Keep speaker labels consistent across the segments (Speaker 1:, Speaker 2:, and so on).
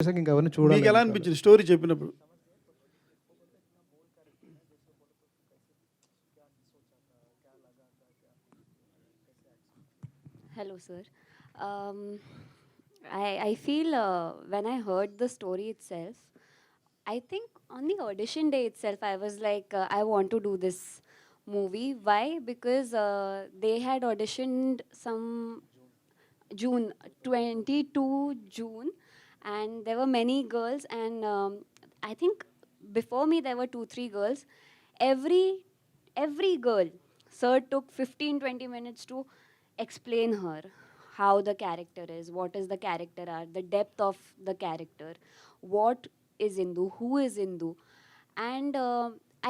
Speaker 1: చూసాక ఇంకెవరిని చూడాలి
Speaker 2: మీకు ఎలా అనిపించింది స్టోరీ చెప్పినప్పుడు?
Speaker 3: Hello, sir. Um, I feel when I heard the story itself, I think on the audition day itself, I was like, I want to do this movie. Why? Because they had auditioned some June, 22 June, and there were many girls, and I think before me there were 2, 3 girls. Every every girl, sir took 15, 20 minutes to explain her how the character is, what is the character are, the depth of the character, what is Indu, who is Indu, and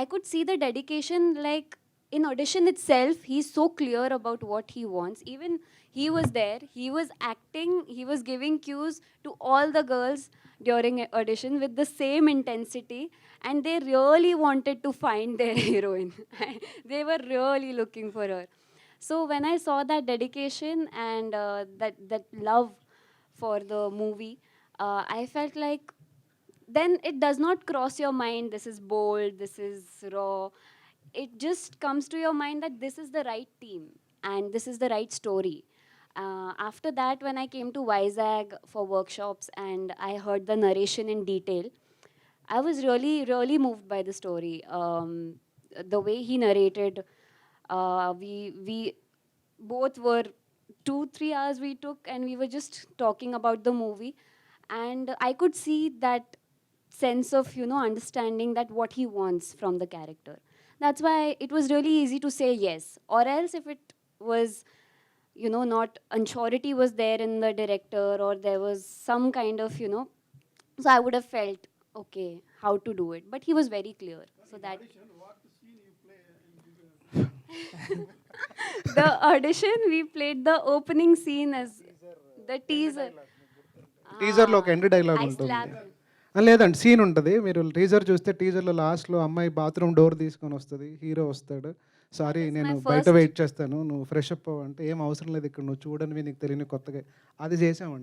Speaker 3: I could see the dedication. Like in audition itself, he's so clear about what he wants. Even he was there, he was acting, he was giving cues to all the girls during audition with the same intensity, and they really wanted to find their heroine. They were really looking for her. So when I saw that dedication and that love for the movie, I felt like then it does not cross your mind, this is bold, this is raw. It just comes to your mind that this is the right team and this is the right story. After that, when I came to Vizag for workshops and I heard the narration in detail, I was really, really moved by the story. The way he narrated, we both were 2, 3 hours we took, and we were just talking about the movie, and I could see that sense of understanding that what he wants from the character. That's why it was really easy to say yes. Or else, if it was not unsurety was there in the director, or there was some kind of so I would have felt okay how to do it, but he was very clear. So that the audition, we played the opening scene as the teaser.
Speaker 1: టీజర్లో ఒక end dialogue
Speaker 3: I
Speaker 1: ఉంటుంది.
Speaker 3: slapped him.
Speaker 1: లేదండి, scene ఉంటుంది. మీరు teaser చూస్తే టీజర్లో లాస్ట్లో అమ్మాయి బాత్రూమ్ డోర్ తీసుకొని వస్తుంది, హీరో వస్తాడు, సారీ
Speaker 3: That is
Speaker 1: నేను
Speaker 3: my
Speaker 1: బయట
Speaker 3: first-
Speaker 1: వెయిట్ చేస్తాను, నువ్వు ఫ్రెష్ అప్ అంటే ఏం అవసరం లేదు, ఇక్కడ నువ్వు చూడనివి నీకు తెలియని కొత్తగా అది చేసామండి.